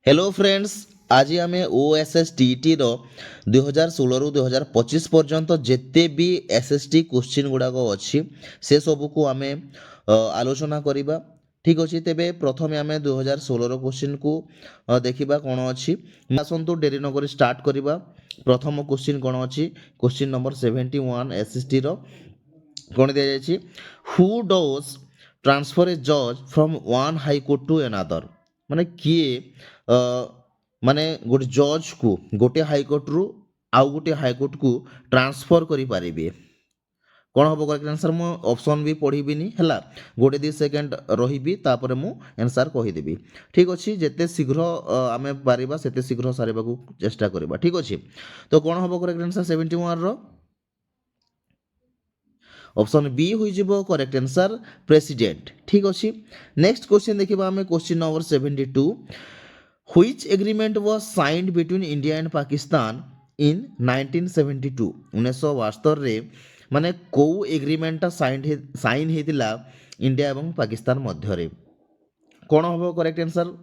Hello friends, आज आम ओएसएसटीटी रो 2016 रु 2025 पर्यंत जिते भी एसएसटी क्वेश्चन गुड़ाक अच्छी से सब को आम आलोचना करवा। ठीक अच्छे तेरे प्रथम आम 2016 क्वेश्चन को देखा कौन अच्छी। आसतु डेरी नक स्टार्ट करवा। प्रथम क्वेश्चन कौन अच्छी, क्वेश्चन नंबर 71 एसएसटी रो कौन दि जाए, हु डज ट्रांसफर ए जज from one high court to another. माने किए माने गोटे जज को गोटे हाईकोर्ट रु आउ गोटे हाईकोर्ट को ट्रांसफर करि पारिबे। कौन हम करेक्ट आंसर मु ऑप्शन भी पढ़ीबिनी है, गोटे 2 सेकेंड रही तापर मु आंसर कहीदेवी। ठीक अच्छे, जिते शीघ्र आम पारिबा सेते शीघ्र सारिबा को चेष्टा करबा। ठीक अच्छे, तो कौन हम करेक्ट आंसर 71 रो ऑप्शन बी हो करेक्ट आंसर प्रेसिडेंट। ठीक अच्छे, नेक्स्ट क्वेश्चन देखिबा आम question number 72, Which agreement was signed between India and Pakistan in 1972? 1972 रे माने को एग्रीमेंट साइन हेतिला इंडिया एवं पाकिस्तान मध्य रे। कौन हम करेक्ट आंसर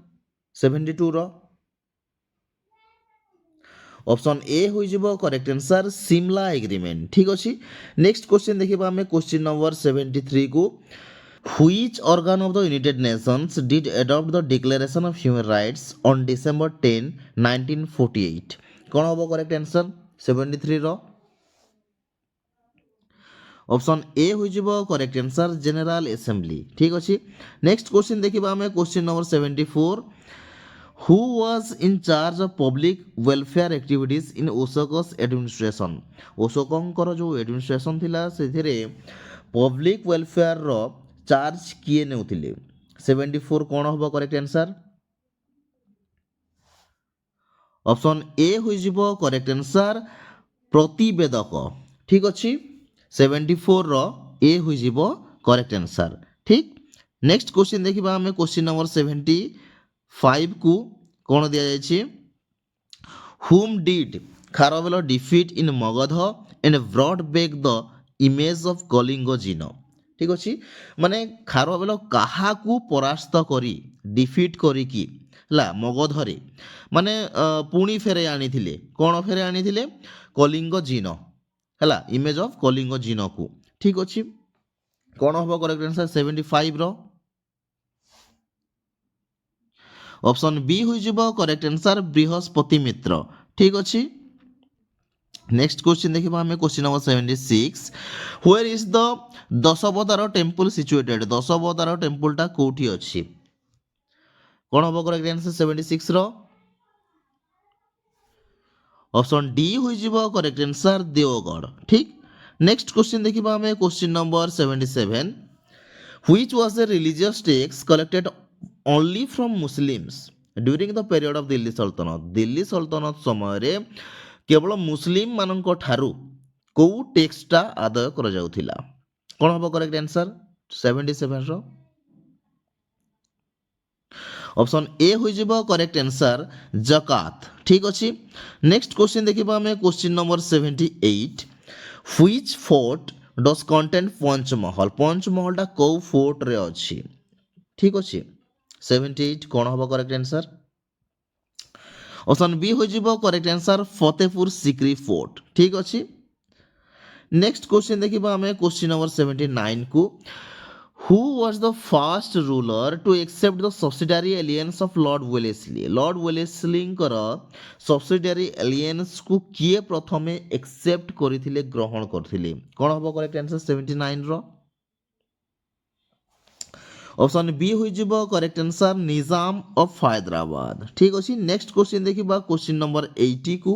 72 रो ऑप्शन ए हो करेक्ट आंसर सिमला एग्रीमेंट। ठीक अच्छे, नेक्स्ट क्वेश्चन देखिबा आम क्वेश्चन नंबर 73 को, Which organ of the United Nations did adopt the Declaration of Human Rights on December 10, 1948? कौन हम करेक्ट आंसर 73 रो ऑप्शन ए हो करेक्ट आंसर जनरल असेंबली। ठीक अच्छे, नेक्स्ट क्वेश्चन देखिबा आम question number 74, who was in charge of public welfare activities in Ashoka's administration. ओशोकंकर जो एडमिनिस्ट्रेशन थिला सेथिरे पब्लिक वेलफेयर रो चार्ज किए नेउथिले। 74 कौन हम करेक्ट आंसर ऑप्शन ए हो करेक्ट आंसर प्रतिवेदक। ठीक अच्छे, 74 रो ए हो करेक्ट आंसर। ठीक, नेक्स्ट क्वेश्चन देखिबा आम क्वेश्चन नंबर 75 को कौन दिया जायछि, whom did Kharavela defeat in Magadha and brought back the image of Kalinga Jina. ठीक अच्छे, माने खारवेल काहाकू परास्त करी डिफीट करी की ला मगध रे माने पुणी फेरे आनी थिले। कौन फेरे आनी थिले, कलिंग जिनो है, इमेज ऑफ कलिंग जिनो को। ठीक अच्छे, कौन हम करेक्ट आंसर 75 रो ऑप्शन बी हो करेक्ट आंसर बृहस्पति मित्र। ठीक अच्छे, नेक्स्ट क्वेश्चन देखिबा हमें question number 76, where is the Dashavatara temple situated. Dashavatara temple टा कोठी अछि। कौन हम करेक्ट आंसर 76 रो ऑप्शन डी हो करेक्ट आंसर देवगढ़। ठीक, नेक्स्ट क्वेश्चन देखिबा हमें question number 77, which was the religious tax collected only from Muslims during the period of Delhi सल्तनत। दिल्ली सल्तनत समय रे केवल मुस्लिम मानक ठारू को टैक्सटा आदाय कर जाउथिला। कौन हम करेक्ट आंसर 77 रो ऑप्शन ए हो करेक्ट आंसर जकात। ठीक अच्छे, नेक्स्ट क्वेश्चन देखिबा हमें question number 78, which fort does contain Panchmahal. Panchmahal टा को फोर्ट रे अछि। ठीक अच्छे, 78 कौन हम करेक्ट आंसर ऑप्शन बी हो correct answer Fatehpur Sikri fort. ठीक अच्छे, नेक्स्ट क्वेश्चन देखिबा हमें क्वेश्चन नंबर 79 को, who was the first ruler to accept the subsidiary alliances of Lord Wellesley. Lord Wellesley subsidiary alliances को किए प्रथमे एक्सेप्ट करथिले ग्रहण करथिले। कौन हम करेक्ट आंसर 79 रो ऑप्शन बी हो correct answer Nizam of Hyderabad. ठीक अच्छे, नेक्स्ट क्वेश्चन देखिबा क्वेश्चन नंबर 80 को,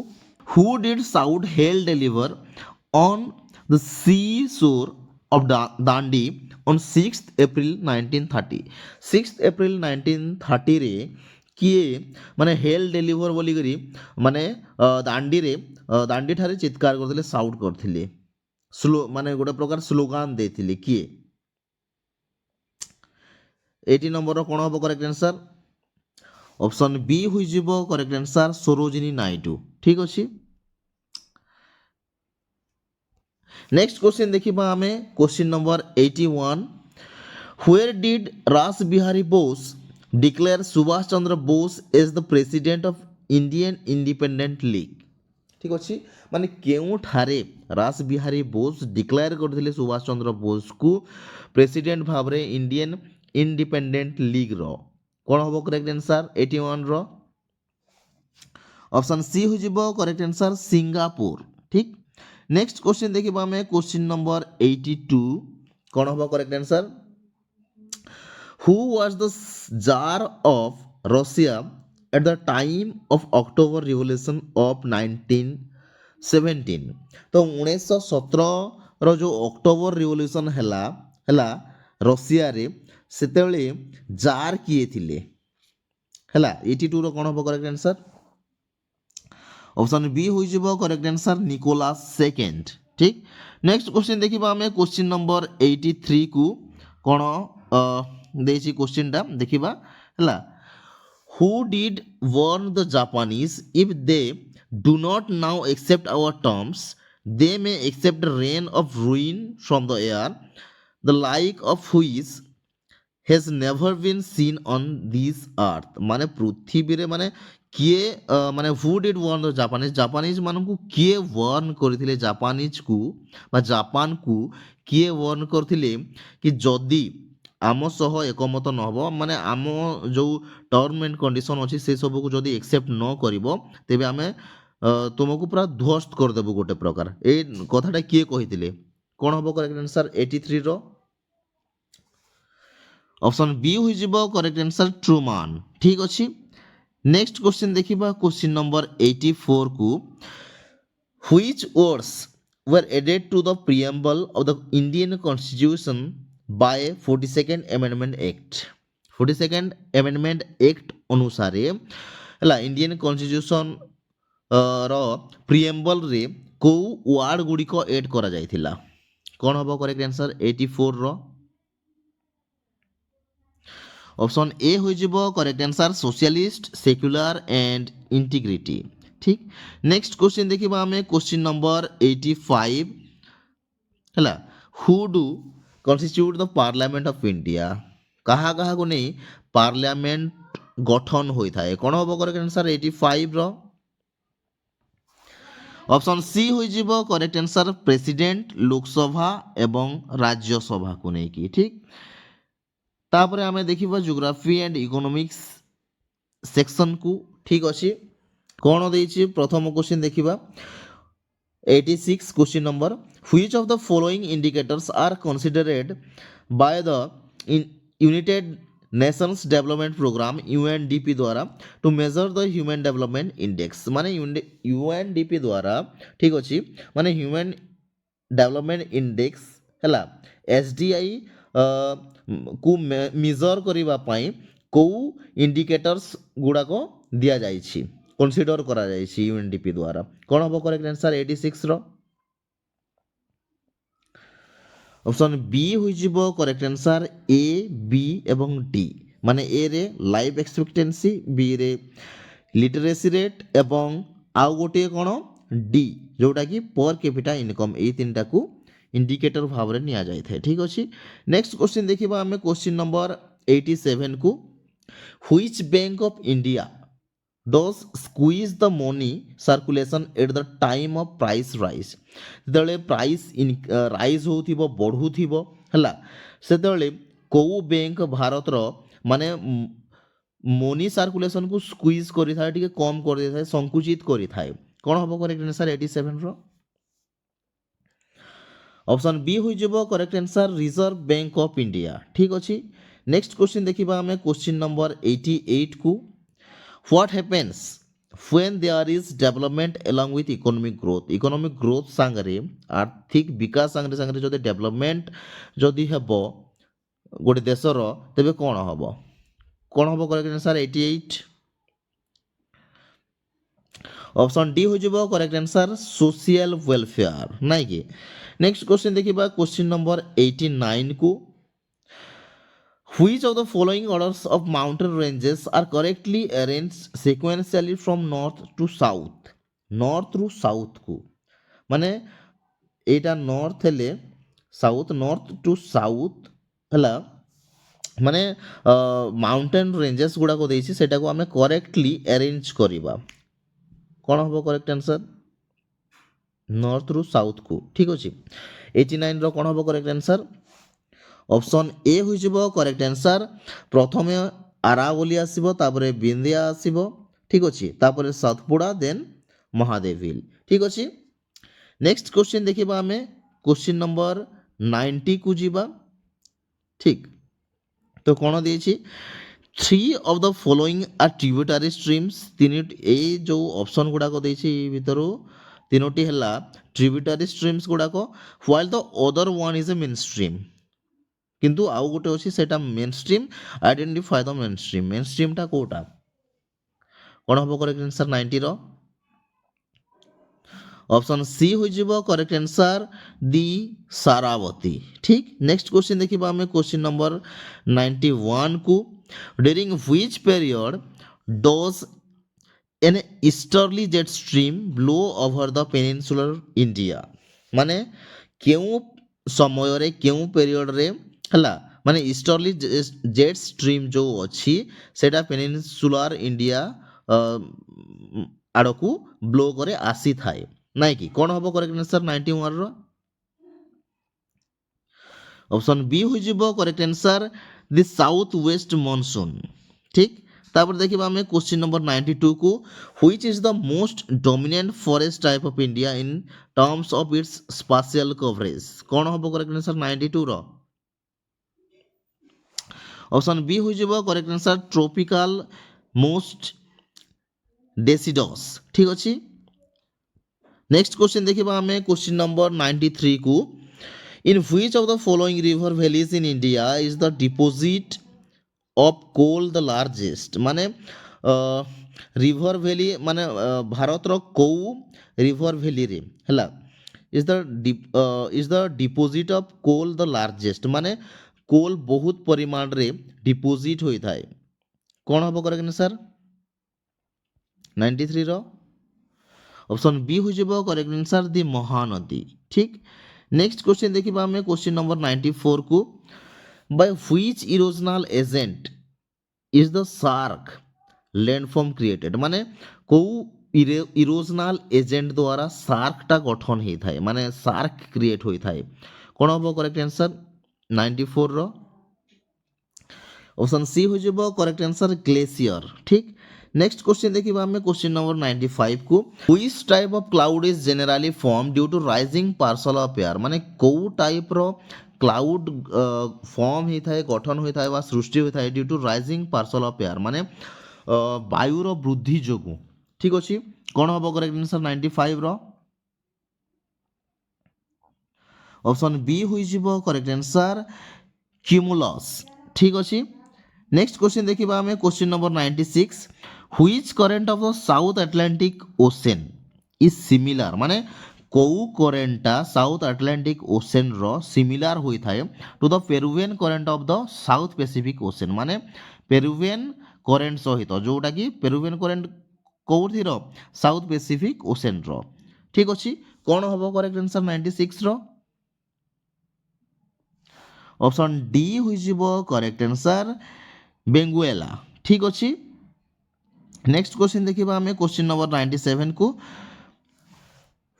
who did south hell deliver on the sea shore of Dandi on 6th April 1930। 6th April 1930 रे किए माने हेल डिलीवर बोली करी माने दांडी रे दांडी ठारे चित्कार करथिले साउट करथिले स्लो माने गोटे प्रकार स्लोगान देथिले किए। 80 नंबर कौन हम करेक्ट आंसर ऑप्शन बी हो करेक्ट आंसर सरोजिनी नायडू। ठीक अच्छे, नेक्स्ट क्वेश्चन देखिबा हमें क्वेश्चन नंबर 81, व्हेयर डिड रास Bihari Bose declare Subhash Chandra Bose as the president of Indian Independent League? ঠিক ଅଛି ମାନେ କେଉଁଠାରେ ରାସ ବିହାରୀ ବୋଷ ଡିକ୍ଲେୟାର କରିଥିଲେ ସୁଭାଷ ଚନ୍ଦ୍ର ବୋଷକୁ ପ୍ରେସିଡେଣ୍ଟ ଭାବରେ ଇଣ୍ଡିଆନ୍ ଇଣ୍ଡିପେଣ୍ଡେଣ୍ଟ ଲିଗ୍ର? କ'ଣ ହେବ କରେକ୍ଟ ଆନ୍ସର୍ 81ର? ଅପସନ୍ ସି ହୋଇଯିବ କରେକ୍ଟ ଆନ୍ସର୍ ସିଙ୍ଗାପୁର। ଠିକ୍। ନେକ୍ସଟ କ୍ୱେଶ୍ଚିନ୍ ଦେଖିବା ଆମେ କ୍ୱେଶ୍ଚିନ୍ ନମ୍ବର 82 କ'ଣ ହେବ correct answer? Who was the Tsar of Russia at the time of October Revolution of 1917? तो 1917 जो अक्टोबर रिवोल्यूशन ହେଲା रशिया रे सेतेबेले जार किए थिले ହେଲା 82 रो कोन हो करेक्ट आंसर? ऑप्शन बी होई जिवो करेक्ट आंसर निकोलास सेकेंड। ठीक। नेक्स्ट क्वेश्चन देखिबा हमें क्वेश्चन नंबर 83 को कोन देछि क्वेश्चन टा देखिबा हला। Who did warn the Japanese if they do not now accept our terms, they may accept rain of ruin from the air, the like of which has never been seen on this earth? माने पृथ्वी रे माने किए माने who did warn the Japanese Japanese मानकु किए warn करथिले Japanese को बा जापान को किए वार्न करथिले कि जदी आम सह एकमत न हब माने आम जो टर्म एंड कंडीशन अच्छी से सब को जदि एक्सेप्ट न करिवो तेबे आमे तुमको पूरा ध्वस्त कर देबो गोटे प्रकार ए कथाटा किए कहिथिले कोन हबो करेक्ट आंसर 83 रो? ऑप्शन बी होई जिवो करेक्ट आंसर ट्रूमान। ठीक अछि। नेक्स्ट क्वेश्चन देखिबा क्वेश्चन नंबर 84 को which words were added to the preamble of the Indian Constitution by 42nd Amendment Act? 42nd Amendment Act अनुसार हला इंडियन कॉन्स्टिट्यूशन रो प्रिएम्बल रे को वर्ड गुडी को ऐड करा जायथिला कोन हबो करेक्ट आंसर 84 रो? ऑप्शन ए हो जिवो correct answer socialist secular and integrity. ठीक। नेक्स्ट क्वेश्चन देखिबा हमें क्वेश्चन नंबर 85 हला। Who do constitute the parliament of India? कहा कहा को नहीं पार्लियामेंट गठन होई थाए कोन हबो करेक्ट आंसर 85 रो? ऑप्शन सी हो जिवो करेक्ट आंसर प्रेसिडेंट लोकसभा एवं राज्यसभा को नहीं की। ठीक। तापरे हमें देखिबा ज्योग्राफी एंड इकोनॉमिक्स सेक्शन को। ठीक अछि। कोन देछि प्रथम क्वेश्चन देखिबा 86 question number which of the following indicators are considered by the United Nations Development Programme UNDP द्वारा to measure the human development index माने यूएनडीपी द्वारा ठीक अछि माने ह्यूमन डेवलपमेंट इंडेक्स हला एसडीआई को मेजर करिबा पई को इंडिकेटर्स गुडा को दिया जाइछि कंसीडर करा जाइछि यूएनडीपी द्वारा कोन हबो करेक्ट आंसर 86 रो? ऑप्शन बी होई जिवो करेक्ट आंसर ए बी एवं डी माने ए रे लाइफ एक्सपेक्टेंसी बी रे लिटरेसी रेट एवं आउ गोटे कोन डी जोटा कि पर कैपिटा इनकम ए तीनटा को इंडिकेटर भाव रे निया जाय थे। ठीक अछि। नेक्स्ट क्वेश्चन देखिबा हमें क्वेश्चन नंबर 87 को which bank of India does squeeze the money circulation at the time of price rise? जेतले प्राइस राइज होथिबो बढ़ुथिबो हला सेतले को बैंक भारत रो माने मनी सर्कुलेशन को स्क्वीज करि थाए टिके कम कर दे थाए संकुचित करि थाए कोन हबो करेक्ट आंसर 87 रो? ऑप्शन बी होई जिवो correct answer reserve bank of India. ठीक अछि। नेक्स्ट क्वेश्चन देखिबा हमें क्वेश्चन नंबर 88 को What happens when there is development along with economic growth? Economic growth सांगरे आर्थिक विकास सांगरे जदि डेवलपमेंट जदि हेबो गोटे देशर तेबे कोन हबो करेक्ट आंसर 88? ऑप्शन डी हो जिवो करेक्ट आंसर सोशल वेलफेयर नाइ कि। नेक्स्ट क्वेश्चन देखिबा क्वेश्चन नंबर 89 को Which of the following orders of mountain ranges are correctly arranged sequentially from north to south? North ru south को माने एटा north हेले south north to south हला ମାନେ mountain ranges ଗୁଡ଼ାକ ଦେଇଛି ସେଟାକୁ ଆମେ କରେକ୍ଟଲି ଆରେଞ୍ଜ କରିବା। କ'ଣ ହେବ କରେକ୍ଟ ଆନ୍ସର୍? ନର୍ଥରୁ ସାଉଥକୁ। ଠିକ୍ ଅଛି। 89ର କ'ଣ ହେବ କରେକ୍ଟ ଆନ୍ସର୍? ଅପସନ୍ ଏ ହୋଇଯିବ କରେକ୍ଟ ଆନ୍ସର୍। ପ୍ରଥମେ ଆରାବଲି ଆସିବ, ତାପରେ ବିନ୍ଦିଆ ଆସିବ। ଠିକ୍ ଅଛି। ତାପରେ ସାତପୁଡ଼ା, ଦେନ୍ ମହାଦେବୀଲ୍। ଠିକ୍ ଅଛି। ନେକ୍ସଟ କ୍ୱେଶ୍ଚିନ୍ ଦେଖିବା ଆମେ କ୍ୱେଶ୍ଚିନ୍ ନମ୍ବର 90କୁ ଯିବା। ଠିକ୍। ତ କ'ଣ ଦେଇଛି? 3 of the following are tributary streams. ଏଇ ଯେଉଁ ଅପସନ୍ ଗୁଡ଼ାକ ଦେଇଛି ଏଇ ଭିତରୁ ତିନୋଟି ହେଲା ଟ୍ରିବ୍ୟୁଟାରୀ ଷ୍ଟ୍ରିମ୍ସ ଗୁଡ଼ାକ, while the other one is a main stream. କିନ୍ତୁ ଆଉ ଗୋଟେ ଅଛି ସେଇଟା main stream. Identify the main stream. Main ଷ୍ଟ୍ରିମ୍ଟା କେଉଁଟା? କ'ଣ ହେବ କରେକ୍ଟ ଆନ୍ସର୍ 90ର? অপশন সি হয়ে করেক্ট আনসার দি সারাবতী। ঠিক। নেক্সট কোশ্চিন দেখিবা আমি কোশ্চিন নম্বর 91 কু। During which period does N ইস্টর্লি jet stream blow over the peninsular India. মানে কেউ সময়ের কেউ পিরিয়ডরে হলা মানে ইস্টর্লি জেট স্ট্রিম যে অছি সেটা পেনিনসুলার ইন্ডিয়া আড়কু ব্লো করে আসি থাকে নাই কি? କ'ଣ ହେବ କରେକ୍ଟ ଆନ୍ସର୍ 91ର? ଅପସନ୍ ବି ହୋଇଯିବ correct answer the south west monsoon. ଠିକ୍। ତାପରେ ଦେଖିବା ଆମେ କ୍ୱେଶ୍ଚିନ୍ ନମ୍ବର 92କୁ। Which is the most dominant forest type of India in terms of its spatial coverage. କ'ଣ ହେବ କରେକ୍ଟ ଆନ୍ସର୍ 92ର? ଅପସନ୍ ବି ହୋଇଯିବ correct answer tropical most deciduous. ଠିକ୍ ଅଛି। नेक्स्ट क्वेश्चन देखिए आम क्वेश्चन नंबर 93 को। In which of the following river valleys in India is the deposit of coal the largest. माने रिवर वैली माने भारत रो कौ रिवर वैली रे हला is the deposit of coal the largest. माने कोल बहुत परिमाण रे डिपोजिट होई थाए। कौन हम करेक्ट आंसर 93 रो? ऑप्शन बी हो करेक्ट आंसर दी महानदी। ठीक। नेक्स्ट क्वेश्चन देखिबा हमें क्वेश्चन नंबर 94 को। By which erosional agent is the cirque landform created. माने को इरोजनल एजेंट द्वारा सार्कटा गठन होई थाए माने सार्क क्रिएट होई थाए। कोन हो करेक्ट आंसर 94 रो? ऑप्शन सी हो करेक्ट आंसर ग्लेशियर। ठीक। नेक्स्ट क्वेश्चन देखिए हमें क्वेश्चन नंबर 95 को। Which type of cloud is generally form due to rising parcel of air. माने को टाइप रो क्लाउड फॉर्म होता है गठन होता है सृष्टि होता है due to rising parcel of air माने वायुर वृद्धि जोगु। ठीक अच्छे। कौन हम करेक्ट आंसर 95 रो? ऑप्शन बी हो करेक्ट आंसर क्यूमुलस। ठीक अच्छे। नेक्स्ट क्वेश्चन देखिए हमें question number 96। Which current of the south Atlantic ocean is similar. माने को करेंटा साउथ अटलांटिक ओशन रो सिमिलर होई थाए to the Peruvian current of the south Pacific ocean. माने पेरुवियन करेंट सहित जोटा कि पेरुवियन करेंट कोथि रो साउथ पैसिफिक ओशन रो। ठीक अछि। कोन होबो करेक्ट आंसर 96 रो? ऑप्शन डी होइजिबो करेक्ट आंसर बेंगुएला। ठीक अच्छे। नेक्स्ट क्वेश्चन देखिए हमें क्वेश्चन नंबर 97 को।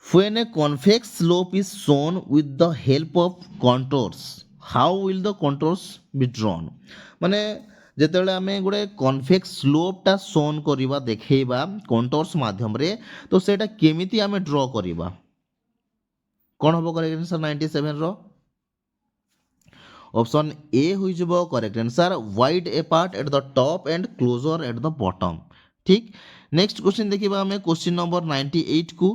When a convex slope is shown with the help of contours, how will the contours be drawn? माने जेतेबेले आमे गोटे कन्वेक्स स्लोपटा शोन करिबा देखैबा कंटोर्स माध्यम रे तो सेटा केमिति आमे ड्रॉ करिबा। कोन होबो करेक्ट आंसर 97 रो? ऑप्शन ए होइजबो correct answer wide apart at the top and closer at the bottom. ठीक। नेक्स्ट क्वेश्चन देखिबा हमें क्वेश्चन नंबर 98 को।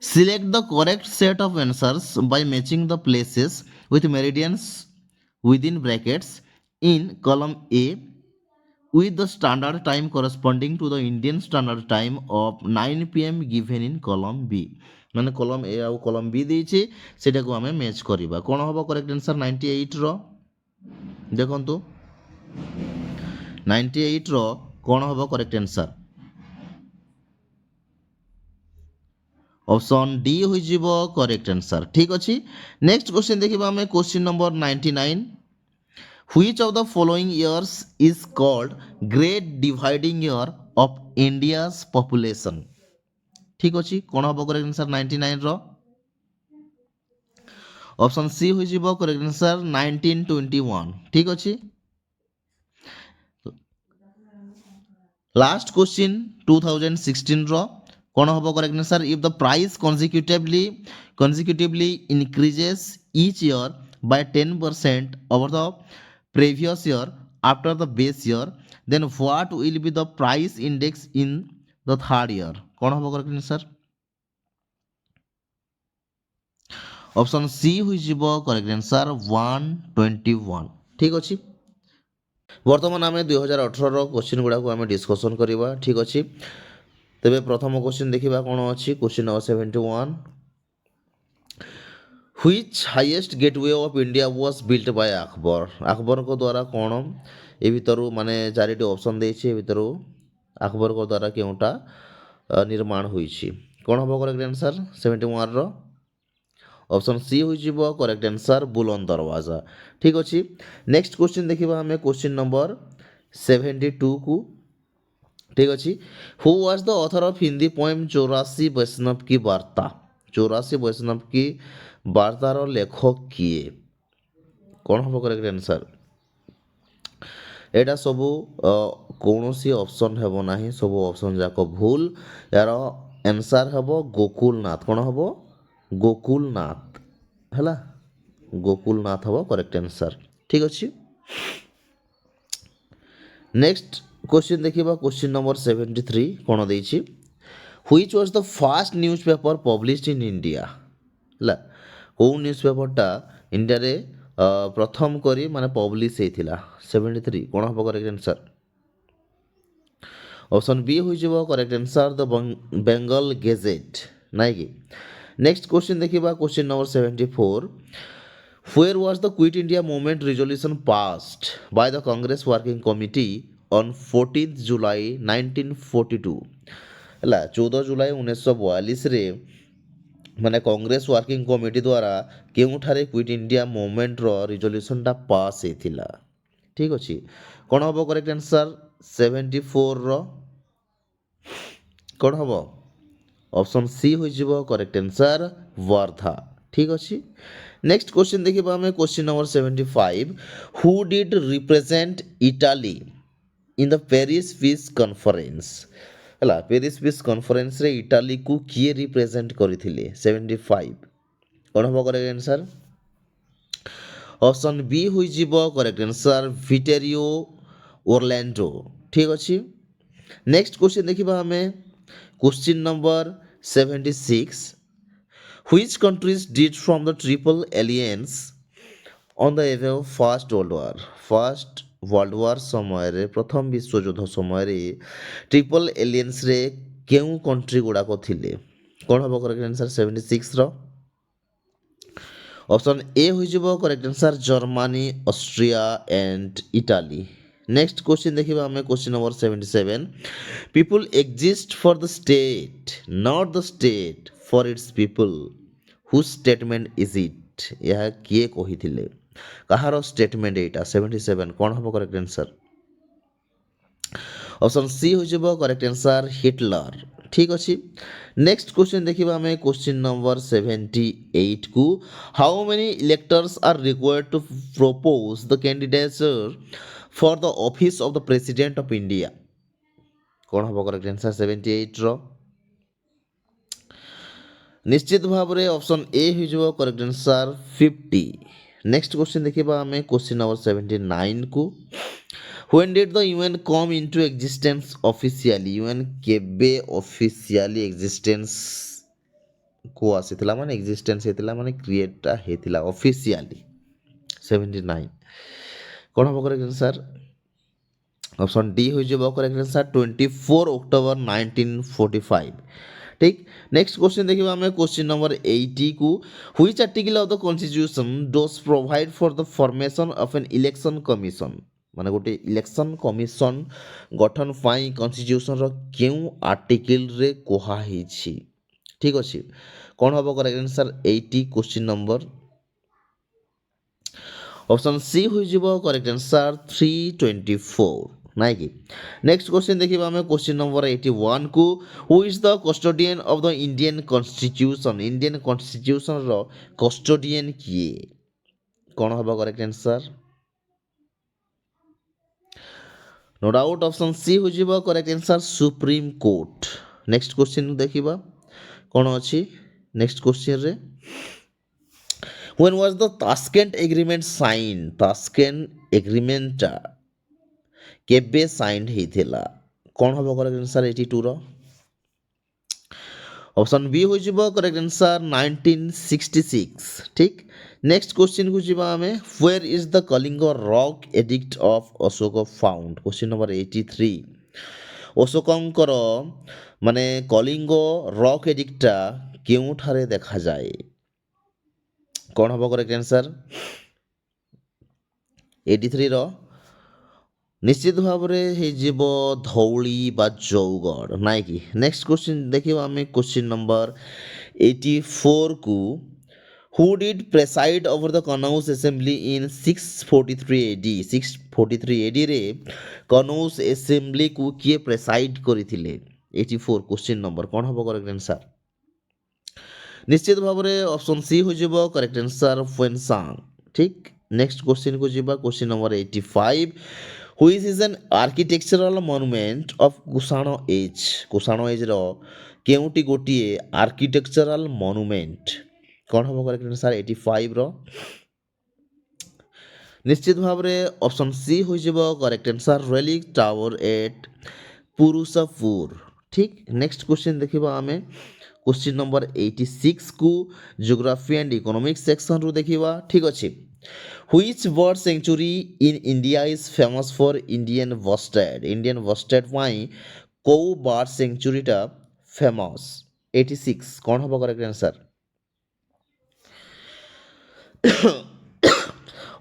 Select the correct set of answers by matching the places with meridians within brackets in column A with the standard time corresponding to the Indian standard time of 9 PM given in column B। माने कलम ए आउ कलम B देइछे सेटा को हमें match करिबा। कोन होबो करेक्ट आंसर 98 रो? देखंतु 98 रो कोन होबो करेक्ट आंसर? ऑप्शन डी होइजिबो करेक्ट आंसर। ठीक अछि। नेक्स्ट क्वेश्चन देखिबा हमें question number 99। Which of the following years is called Great Dividing Year of India's population? ঠিক ଅଛି କ'ଣ ହେବ କରେକ୍ଟ ଆନ୍ସର 99ର ଅପସନ୍ ସି ହୋଇଯିବ କରେକ୍ଟ ଆନ୍ସର 1921 ଠିକ୍ ଅଛି ଲାଷ୍ଟ କ୍ୱେଶ୍ଚିନ୍ 2016ର କ'ଣ ହେବ correct answer if the price consecutively increases each year by 10% over the previous year after the base year then what will be the price index in the third year କ'ଣ ହେବ correct answer option C ହୋଇଯିବ correct answer 121 ଠିକ୍ ଅଛି ବର୍ତ୍ତମାନ ଆମେ 2018ର question ଗୁଡ଼ାକୁ ଆମେ discussion କରିବା ଠିକ୍ ଅଛି ତେବେ ପ୍ରଥମ କ୍ୱେଶ୍ଚିନ୍ ଦେଖିବା କ'ଣ ଅଛି question number 71 Which highest gateway of India was built by Akbar? ଆକବରଙ୍କ ଦ୍ୱାରା କ'ଣ ଏ ଭିତରୁ ମାନେ ଚାରିଟି ଅପସନ୍ ଦେଇଛି ଏ ଭିତରୁ ଆକବରଙ୍କ ଦ୍ୱାରା କେଉଁଟା ନିର୍ମାଣ ହୋଇଛି କ'ଣ ହେବ କରେକ୍ଟ ଆନ୍ସର 71ର ଅପସନ୍ ସି ହୋଇଯିବ କରେକ୍ଟ ଆନ୍ସର ବୁଲନ୍ଦ ଦରୱାଜା ଠିକ୍ ଅଛି ନେକ୍ସଟ କ୍ୱେଶ୍ଚିନ୍ ଦେଖିବା ଆମେ କ୍ୱେଶ୍ଚିନ୍ ନମ୍ବର 72କୁ ଠିକ୍ ଅଛି who was the author of Hindi poem 84 ବୈଷ୍ଣବ କି ବାର୍ତ୍ତା 84 ବୈଷ୍ଣବ କି ବାର୍ତ୍ତାର ଲେଖକ କିଏ କ'ଣ ହେବ କରେକ୍ଟ ଆନ୍ସର ଏଇଟା ସବୁ କୌଣସି ଅପସନ୍ ହେବ ନାହିଁ ସବୁ ଅପସନ୍ ଯାକ ଭୁଲ ଏହାର ଆନ୍ସର୍ ହେବ ଗୋକୁଲନାଥ କ'ଣ ହେବ ଗୋକୁଲନାଥ ହେଲା ଗୋକୁଲନାଥ ହେବ କରେକ୍ଟ ଆନ୍ସର୍ ଠିକ୍ ଅଛି ନେକ୍ସଟ क्वेश्चन देखिबा क्वेश्चन नंबर 73 कोन देछि which was the first newspaper published in India ला को न्यूज़पेपर टा इंडिया रे प्रथम करी माने पब्लिश हेतिला 73 कोन हबो करेक्ट आंसर ऑप्शन बी होई जबो correct answer the Bengal gazette नाइ कि नेक्स्ट क्वेश्चन देखिबा question number 74 Where was the Quit India Movement resolution passed by the Congress Working Committee on 14th July 1942 ହେଲା 14 ଜୁଲାଇ 1942ରେ ମାନେ କଂଗ୍ରେସ ୱାର୍କିଂ କମିଟି ଦ୍ୱାରା କେଉଁଠାରେ କ୍ୱିଟ୍ ଇଣ୍ଡିଆ ମୁଭମେଣ୍ଟର ରିଜଲ୍ୟୁସନଟା ପାସ୍ ହେଇଥିଲା ଠିକ୍ ଅଛି କ'ଣ ହେବ କରେକ୍ଟ ଆନ୍ସର 74ର କ'ଣ ହେବ ଅପସନ୍ ସି ହୋଇଯିବ କରେକ୍ଟ ଆନ୍ସର ୱାର୍ଦ୍ଧା ଠିକ୍ ଅଛି ନେକ୍ସଟ କ୍ୱେଶ୍ଚିନ୍ ଦେଖିବା ଆମେ question number 75 who did represent Italy in the Paris Peace Conference ହେଲା Paris Peace Conference ରେ ଇଟାଲୀ କୁ କିଏ ରିପ୍ରେଜେଣ୍ଟ କରିଥିଲେ 75 କ'ଣ ହେବ କରେକ୍ଟ ଆନ୍ସର ଅପସନ୍ ବି ହୋଇଯିବ କରେକ୍ଟ ଆନ୍ସର ଭିଟେରିଓ ଓର୍ଲାଣ୍ଡୋ ଠିକ୍ ଅଛି ନେକ୍ସଟ କ୍ୱେଶ୍ଚିନ୍ ଦେଖିବା ଆମେ question number 76 Which countries did from the Triple Alliance on the eve of First World War? First World War ସମୟରେ ପ୍ରଥମ ବିଶ୍ୱଯୁଦ୍ଧ ସମୟରେ ଟ୍ରିପଲ୍ ଏଲିଏନ୍ସରେ କେଉଁ କଣ୍ଟ୍ରି ଗୁଡ଼ାକ ଥିଲେ କ'ଣ ହେବ କରେକ୍ଟ ଆନ୍ସର 76ର ଅପସନ୍ ଏ ହୋଇଯିବ correct answer Germany Austria and Italy next question ଦେଖିବା ଆମେ question number 77 people exist for the state not the state for its people whose statement is it ଏହା କିଏ କହିଥିଲେ କାହାର ଷ୍ଟେଟମେଣ୍ଟ ଏଇଟା 77 କ'ଣ ହେବ କରେକ୍ଟ ଆନ୍ସର ଅପସନ୍ ସି ହୋଇଯିବ କରେକ୍ଟ ଆନ୍ସର ହିଟଲର ଠିକ୍ ଅଛି ନେକ୍ସଟ କ୍ୱେଶ୍ଚିନ୍ ଦେଖିବା ଆମେ କ୍ୱେଶ୍ଚିନ୍ ନମ୍ବର 78 କୁ how many electors are required to propose the candidature for the office of the President of India କ'ଣ ହେବ କରେକ୍ଟ ଆନ୍ସର 78ର ନିଶ୍ଚିତ ଭାବରେ ଅପସନ୍ ଏ ହୋଇଯିବ କରେକ୍ଟ ଆନ୍ସର 50 ନେକ୍ସଟ କ୍ୱେଶ୍ଚିନ୍ ଦେଖିବା ଆମେ କ୍ୱେଶ୍ଚିନ୍ ନମ୍ବର 79 କୁ When did the UN come into existence officially? UN केबे officially existence को आसीथिला माने existence हेतिला माने create टा हेतिला officially 79 कोन हो करेक्ट आंसर ऑप्शन डी हो जब करेक्ट आंसर 24 अक्टोबर 1945 ठीक नेक्स्ट क्वेश्चन देखिबा हमें क्वेश्चन नंबर 80 को which article of the constitution dose provide for the formation of an election commission माने गोटे इलेक्शन कमिशन गठन पाई कॉन्स्टिट्यूशन रो केउ आर्टिकल रे कोहा हिछि ठीक अछि कोन हबो correct answer 80 question number option C হয়ে করেক্ট আনসার 324 নাই কি নেক্সট কোশ্চিন ଦେଖିବା ଆମେ কোশ্চিন নম্বর 81 কু who is the custodian of the Indian constitution ର କଷ୍ଟୋଡିଆନ କିଏ କ'ଣ ହେବ correct answer no doubt option C हो जिवो correct answer Supreme Court next question देखिबा कोन अछि नेक्स्ट क्वेश्चन रे when was the Tashkent agreement sign Tashkent agreement केबे साइन हेथिला कोन हबो करेक्ट आंसर 82 रो ऑप्शन बी हो जिवो करेक्ट आंसर 1966 ठीक नेक्स्ट क्वेश्चन को जिबा हमें where is the Kalinga rock edict of Ashoka found question number 83 अशोकंकर माने कलिंग रॉक एडिक्टा केउठारे देखा जाए कौन हबो करेक्ट आंसर 83 रो निश्चित भाव में धौली बा जौगढ़ नाई कि नेक्स्ट क्वेश्चन देखिए आम क्वेश्चन नंबर 84 को who did preside over the Kannauj assembly in 643 AD 643 AD रे कनौज असेंबली को किए प्रेसाइड करथिले 84 क्वेश्चन नंबर कौन हबो करेक्ट आंसर निश्चित भाव में ऑप्शन सी हो जिवो करेक्ट आंसर फेनसांग ठीक नेक्स्ट क्वेश्चन को जिबा question number 85 which is an architectural monument of Kusano age Kusano age row केउटी गोटिए architectural monument कौन हम करेक्ट आंसर 85 रो निश्चित भाव में ऑप्शन सी हो जिवो correct answer relic tower at Purushapura ठीक नेक्स्ट क्वेश्चन देखिबा हमें क्वेश्चन नंबर 86 को ज्योग्राफी एंड इकोनॉमिक्स सेक्शन रो देखिबा ठीक अछि Which bird sanctuary in India is famous for Indian worsted? Indian worsted ପାଇଁ କୋଉ bird sanctuary ଟା famous? 86 କଣ ହବ correct answer?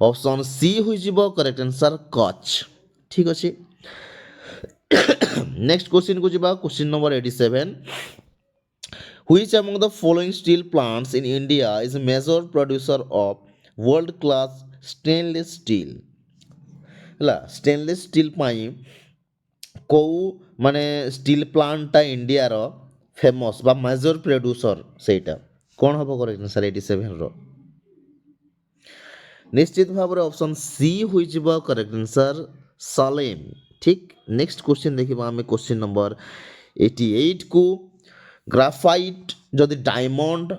ऑप्शन सी ହୋଇଯିବ correct answer कच्छ ठीक ଅଛି नेक्स्ट क्वेश्चन को ଯିବା question number 87 Which among the following steel plants in India is a major producer of world class stainless steel है स्टेनलेस स्टील पाई कौ माने स्टील प्लांटा इंडिया रो famous बा major producer सेटा कौन हम करेक्ट आंसर 87 रो निश्चित भाव में ऑप्शन सी हुई जिवो करेक्ट आंसर सालेम ठीक नेक्स्ट क्वेश्चन देखिबा हमें क्वेश्चन नंबर 88 को ग्राफाइट जदि डायमंड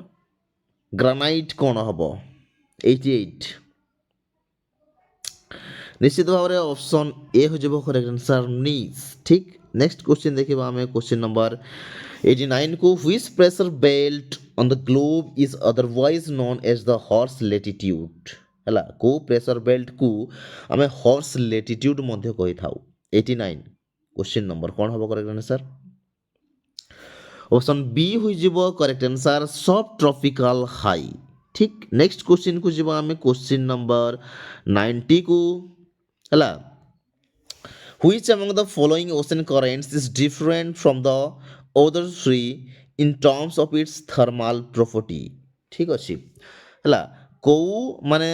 ग्रेनाइट कौन हबो 88 निश्चित भाव में ऑप्शन ए हो जब करेक्ट आंसर नीस ठीक नेक्स्ट क्वेश्चन देखिए हमें क्वेश्चन नंबर 89 को which pressure belt on the globe is otherwise known as the horse latitude हला को प्रेशर बेल्ट को हमें हॉर्स लैटिट्यूड मध्य कहि थाउ 89 क्वेश्चन नंबर कौन होबो करेक्ट आंसर ऑप्शन बी हो जब करेक्ट आंसर सब ट्रॉपिकल हाई ठीक नेक्स्ट क्वेश्चन को जीवा हमें क्वेश्चन नंबर 90 को हला which among the following ocean currents is different from the other three in terms of its thermal property ठीक अछि हला को माने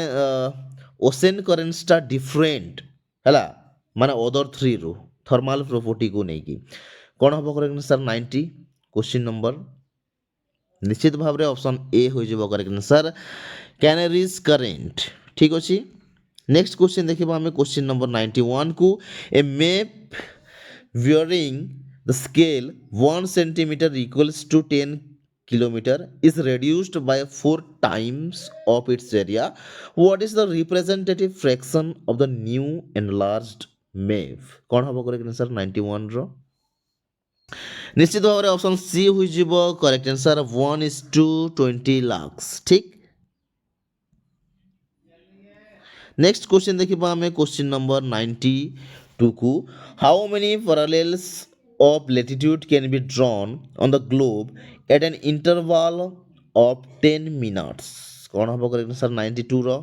ओशन करेंट्स टा डिफरेंट हला माने other three row thermal property को नहीं की कौन हम करेक्ट आंसर 90 क्वेश्चन नंबर निश्चित भाव में ऑप्शन ए हो जिवो करेक्ट आंसर कैनरीज करेंट ठीक अछि नेक्स्ट क्वेश्चन देखिबा हमें क्वेश्चन नंबर 91 को a map bearing the scale 1 centimetre equals to 10 kilometer is reduced by 4 times of its area what is the representative fraction of the new enlarged map कौन हबो correct answer 91 रो निश्चित भाव में option C हुई जीवो correct answer 1:20 lakh ठीक next question देखिबा हमें क्वेश्चन नंबर 92 को how many parallels of latitude can be drawn on the globe at an interval of 10 minutes कौन हबो करेक्ट आंसर 92 रो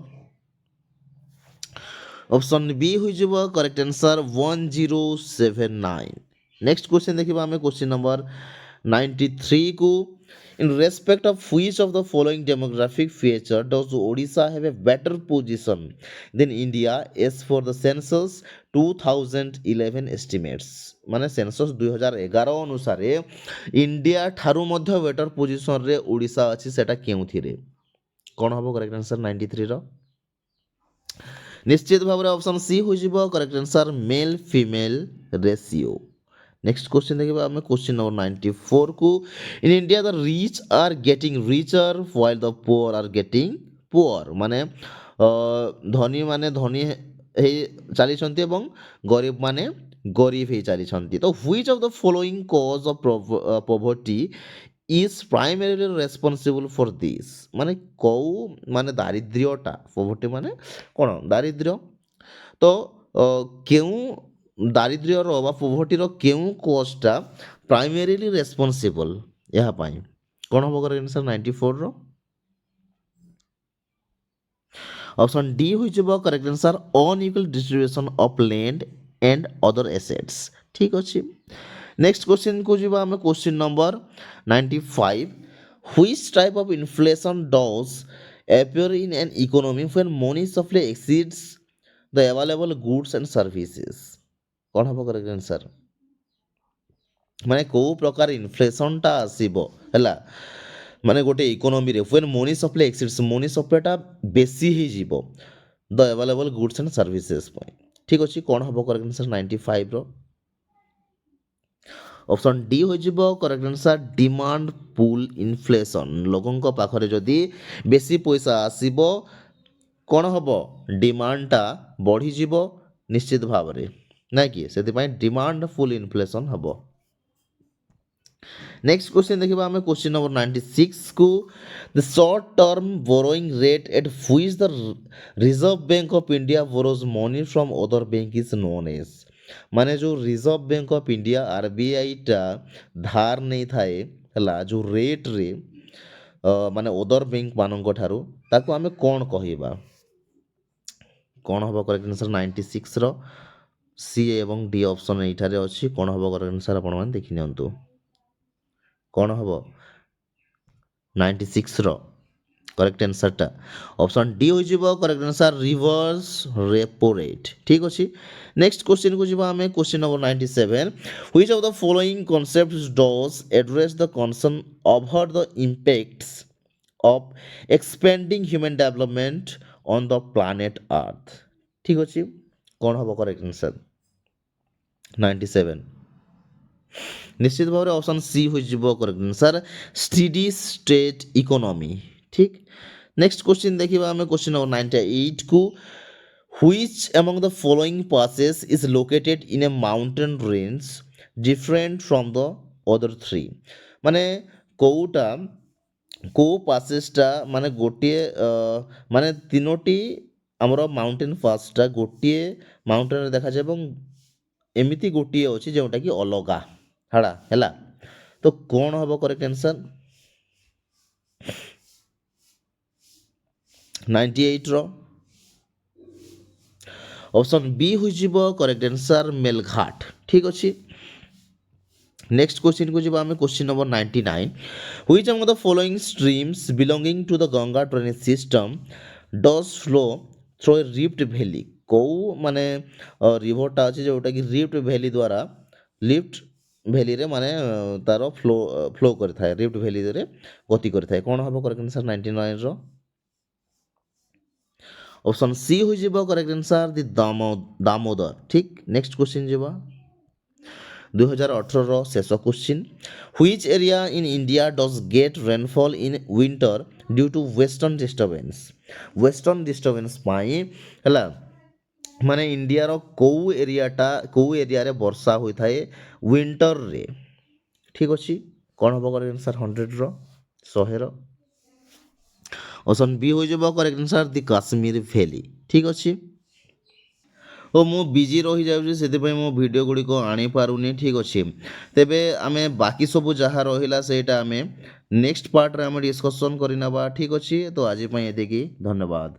ऑप्शन बी हुई जब करेक्ट आंसर 1079 नेक्स्ट क्वेश्चन देखिबा हमें क्वेश्चन नंबर 93 को in respect of which of the following demographic feature does Odisha have a better position than India as for the census 2011 estimates ମାନେ census 2011 ଅନୁସାରେ India ଠାରୁ ମଧ୍ୟ better ପୋଜିସନରେ Odisha ଅଛି ସେଟା କେଉଁଥିରେ କ'ଣ ହେବ କରେକ୍ଟ ଆନ୍ସର 93 ର ନିଶ୍ଚିତ ଭାବରେ ଅପସନ୍ ସି ହୋଇଯିବ correct answer male female ratio next question देखिए आम क्वेश्चन नंबर 94 को in India the rich are getting richer while the poor are getting poor माने धनी माने धनी हे चली एवं गरीब माने गरीब हे चली तो which of the following cause of poverty is primarily responsible for this माने कौ माने दारिद्र्यटा पॉवर्टी माने कौन दारिद्र्य तो क्यों ଦାରିଦ୍ର୍ୟର ବା ପୋଭର୍ଟିର କେଉଁ କଜ୍ଟା ପ୍ରାଇମେରିଲି ରେସ୍ପନ୍ସିବଲ୍ ଏହା ପାଇଁ କ'ଣ ହେବ କରେକ୍ଟ ଆନ୍ସର 94ର ଅପସନ୍ ଡି ହୋଇଯିବ correct answer unequal distribution of land and other assets ଠିକ୍ ଅଛି ନେକ୍ସଟ କ୍ୱେଶ୍ଚିନ୍କୁ ଯିବା ଆମେ question number 95 which type of inflation does appear in an economy when money supply exceeds the available goods and services କ'ଣ ହେବ correct answer ମାନେ କେଉଁ ପ୍ରକାର ଇନଫ୍ଲେସନଟା ଆସିବ ହେଲା ମାନେ ଗୋଟେ ଇକୋନୋମିରେ ହ୍ୱେନ୍ ମନି ସପ୍ଲାଇ ଏକ୍ସିଡ୍ସ ମନି ସପ୍ଲାଇଟା ବେଶୀ ହେଇଯିବ ଦ ଆଭେଲେବଲ୍ ଗୁଡ୍ସ ଆଣ୍ଡ ସର୍ଭିସେସ୍ ପାଇଁ ଠିକ୍ ଅଛି କ'ଣ ହେବ କରେକ୍ଟ ଆନ୍ସର 95ର ଅପସନ୍ ଡି ହୋଇଯିବ correct answer demand pool inflation ଲୋକଙ୍କ ପାଖରେ ଯଦି ବେଶୀ ପଇସା ଆସିବ କ'ଣ ହେବ ଡିମାଣ୍ଡଟା ବଢ଼ିଯିବ ନିଶ୍ଚିତ ଭାବରେ ନାଇଁ କି ସେଥିପାଇଁ ଡିମାଣ୍ଡ ଫୁଲ୍ ଇନଫ୍ଲେସନ୍ ହେବ ନେକ୍ସଟ କ୍ୱେଶ୍ଚିନ୍ ଦେଖିବା ଆମେ କ୍ୱେଶ୍ଚିନ୍ ନମ୍ବର 96 କୁ the short term borrowing rate at which the Reserve Bank of India borrows money from other bank is known as ମାନେ ଯେଉଁ ରିଜର୍ଭ ବ୍ୟାଙ୍କ ଅଫ୍ ଇଣ୍ଡିଆ ଆରବିଆଇଟା ଧାର ନେଇଥାଏ ହେଲା ଯେଉଁ ରେଟ୍ରେ ମାନେ ଅଦର ବ୍ୟାଙ୍କମାନଙ୍କ ଠାରୁ ତାକୁ ଆମେ କ'ଣ କହିବା କ'ଣ ହେବ କରେକ୍ଟ ଆନ୍ସର 96ର ସି ଏବଂ ଡି ଅପସନ୍ ଏଇଠାରେ ଅଛି କ'ଣ ହେବ କରେକ୍ଟ ଆନ୍ସର ଆପଣମାନେ ଦେଖିନିଅନ୍ତୁ କ'ଣ ହେବ 96ର କରେକ୍ଟ ଆନ୍ସରଟା ଅପସନ୍ ଡି ହୋଇଯିବ correct answer reverse repo rate ଠିକ୍ ଅଛି ନେକ୍ସଟ କ୍ୱେଶ୍ଚିନ୍କୁ ଯିବା ଆମେ question number 97 which of the following concepts does address the concern over the impacts of expanding human development on the planet earth ଠିକ୍ ଅଛି କ'ଣ ହେବ କରେକ୍ଟ ଆନ୍ସର 97 ନିଶ୍ଚିତ ଭାବରେ ଅପସନ୍ ସି ହୋଇଯିବ correct answer steady state economy ଠିକ୍ next question ଦେଖିବା ଆମେ କ୍ୱେଶ୍ଚିନ୍ ନମ୍ବର 98 କୁ which among the following passes is located in a mountain range different from the other three ମାନେ କେଉଁଟା କେଉଁ ପାସେସଟା ମାନେ ଗୋଟିଏ ମାନେ ତିନୋଟି ଆମର ମାଉଣ୍ଟେନ୍ ପାସଟା ଗୋଟିଏ ମାଉଣ୍ଟେନରେ ଦେଖାଯାଏ ଏବଂ ଏମିତି ଗୋଟିଏ ଅଛି ଯେଉଁଟାକି ଅଲଗା ହେଲା ତ କ'ଣ ହେବ କରେକ୍ଟ ଆନ୍ସର 98ର ଅପସନ୍ ବି ହୋଇଯିବ କରେକ୍ଟ ଆନ୍ସର ମେଲଘାଟ ଠିକ୍ ଅଛି ନେକ୍ସଟ କ୍ୱେଶ୍ଚିନ୍କୁ ଯିବା ଆମେ question number 99 which among the following streams belonging to the Ganga drainage system does flow through a rift valley କେଉଁ ମାନେ ରିଭରଟା ଅଛି ଯେଉଁଟାକି ରିଫ୍ଟ ଭ୍ୟାଲି ଦ୍ୱାରା ଲିଫ୍ଟ ଭ୍ୟାଲିରେ ମାନେ ତାର ଫ୍ଲୋ କରିଥାଏ ରିଫ୍ଟ ଭ୍ୟାଲିରେ ଗତି କରିଥାଏ କ'ଣ ହେବ କରେକ୍ଟ ଆନ୍ସର 99ର ଅପସନ୍ ସି ହୋଇଯିବ କରେକ୍ଟ ଆନ୍ସର ଦି ଦାମୋଦର ଠିକ୍ ନେକ୍ସଟ କ୍ୱେଶ୍ଚିନ୍ ଯିବା 2018ର ଶେଷ question which area in India does get rainfall in winter due to western disturbance ପାଇଁ ହେଲା ମାନେ ଇଣ୍ଡିଆର କେଉଁ ଏରିଆରେ ବର୍ଷା ହୋଇଥାଏ ୱିଣ୍ଟରରେ ଠିକ୍ ଅଛି କ'ଣ ହେବ କରେକ୍ଟ ଆନ୍ସର 100ର 100ର ଅପସନ୍ ବି ହୋଇଯିବ କରେକ୍ଟ ଆନ୍ସର ଦି କାଶ୍ମୀର ଭ୍ୟାଲି ଠିକ୍ ଅଛି ଓ ମୁଁ ବିଜି ରହିଯାଉଛି ସେଥିପାଇଁ ମୋ ଭିଡ଼ିଓ ଗୁଡ଼ିକ ଆଣିପାରୁନି ଠିକ୍ ଅଛି ତେବେ ଆମେ ବାକି ସବୁ ଯାହା ରହିଲା ସେଇଟା ଆମେ ନେକ୍ସଟ ପାର୍ଟରେ ଆମେ ଡିସ୍କସନ୍ କରିନେବା ଠିକ୍ ଅଛି ତ ଆଜି ପାଇଁ ଏତିକି ଧନ୍ୟବାଦ